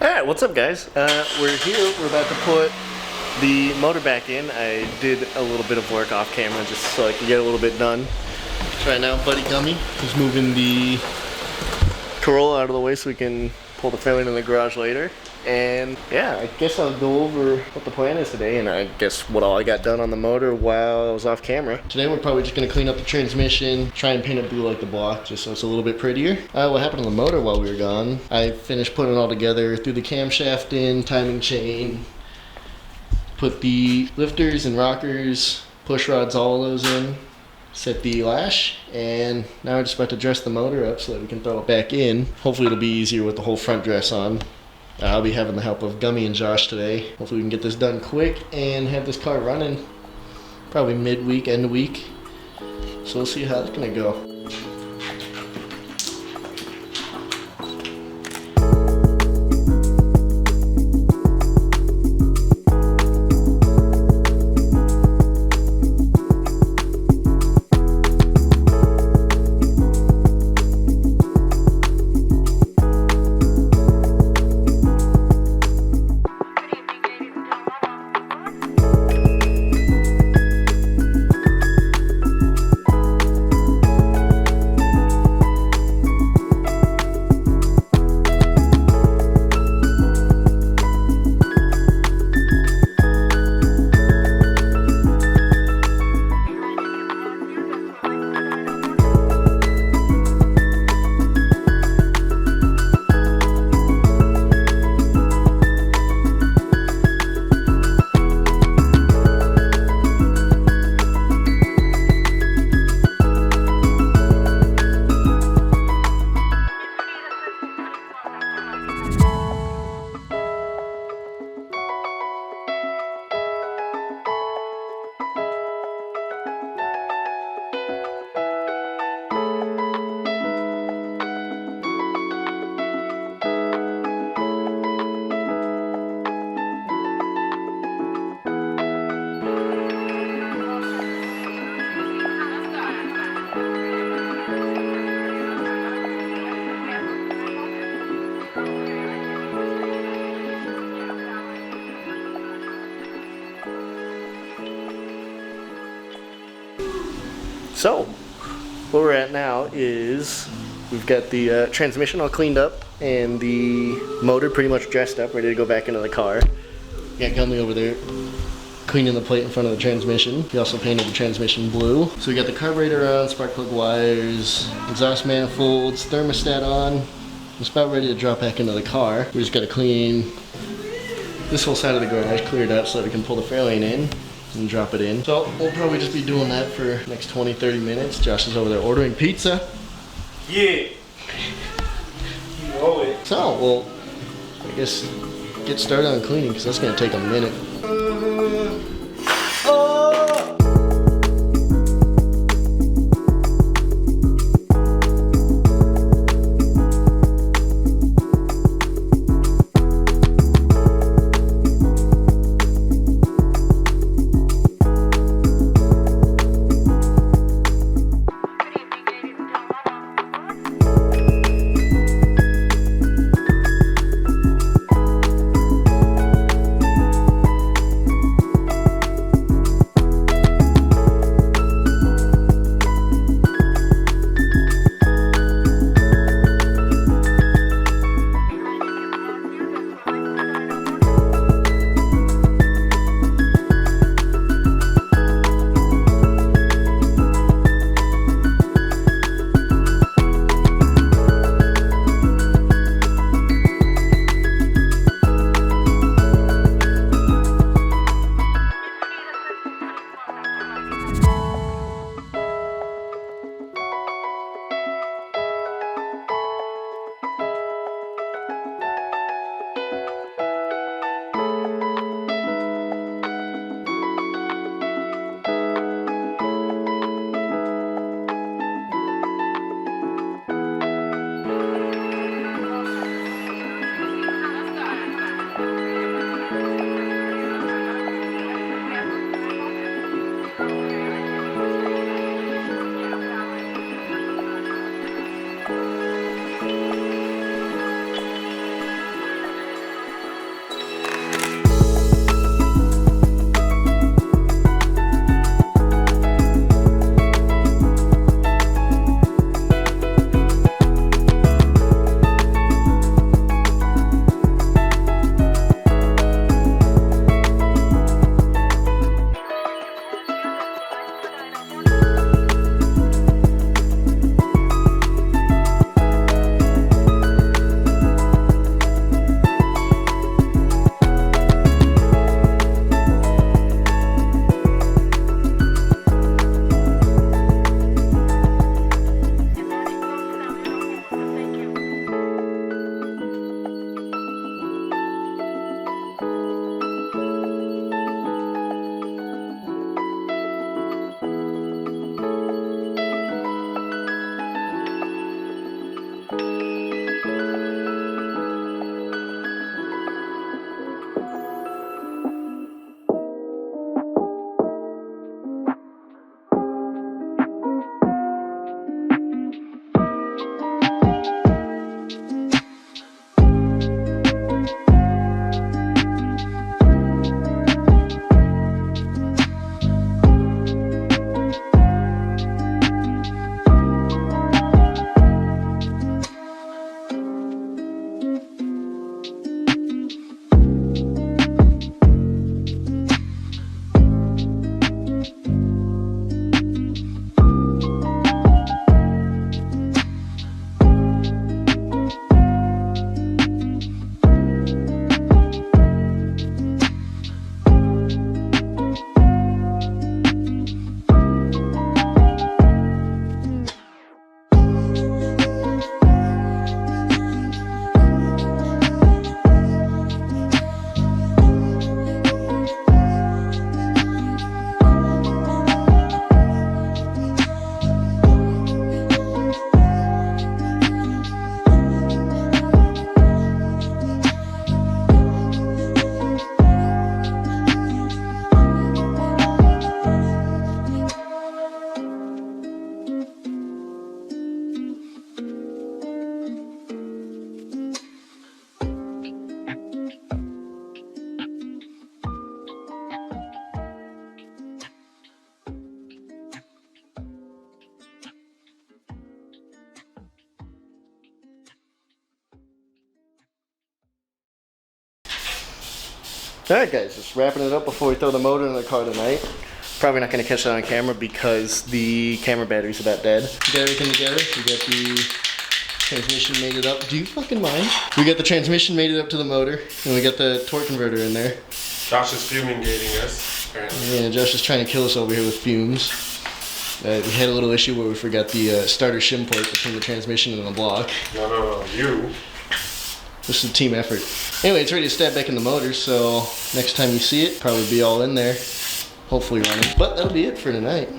Alright, what's up guys? We're here, we're about to put the motor back in. I did a little bit of work off camera just so I could get a little bit done. Right now, Buddy Gummy is moving the Corolla out of the way so we can pull the Fairlane in the garage later. And yeah, I guess I'll go over what the plan is today and I guess what all I got done on the motor while I was off camera. Today we're probably just going to clean up the transmission, try and paint it blue like the block just so it's a little bit prettier. What happened on the motor while we were gone, I finished putting it all together, threw the camshaft in, timing chain, put the lifters and rockers, push rods, all of those in, set the lash, and now we're just about to dress the motor up so that we can throw it back in. Hopefully it'll be easier with the whole front dress on. I'll be having the help of Gummy and Josh today. Hopefully we can get this done quick and have this car running probably midweek, end of week. So we'll see how it's gonna go. So, where we're at now is we've got the transmission all cleaned up and the motor pretty much dressed up, ready to go back into the car. Got Gummy over there cleaning the plate in front of the transmission. We also painted the transmission blue. So we got the carburetor on, spark plug wires, exhaust manifolds, thermostat on. It's about ready to drop back into the car. We just got to clean this whole side of the garage, clear it up so that we can pull the Fairlane in and drop it in. So we'll probably just be doing that for the next 20-30 minutes. Josh is over there ordering pizza. Yeah. You know it. So we'll, I guess, get started on cleaning because that's gonna take a minute. Alright guys, just wrapping it up before we throw the motor in the car tonight. Probably not going to catch that on camera because the camera battery's about dead. We got everything together. We got the transmission mated up. Do you fucking mind? We got the transmission mated up to the motor, and we got the torque converter in there. Josh is fumigating us, apparently. Yeah, Josh is trying to kill us over here with fumes. We had a little issue where we forgot the starter shim port between the transmission and the block. No, you. This is a team effort. Anyway, it's ready to stab back in the motor, so next time you see it, probably be all in there. Hopefully running. But that'll be it for tonight.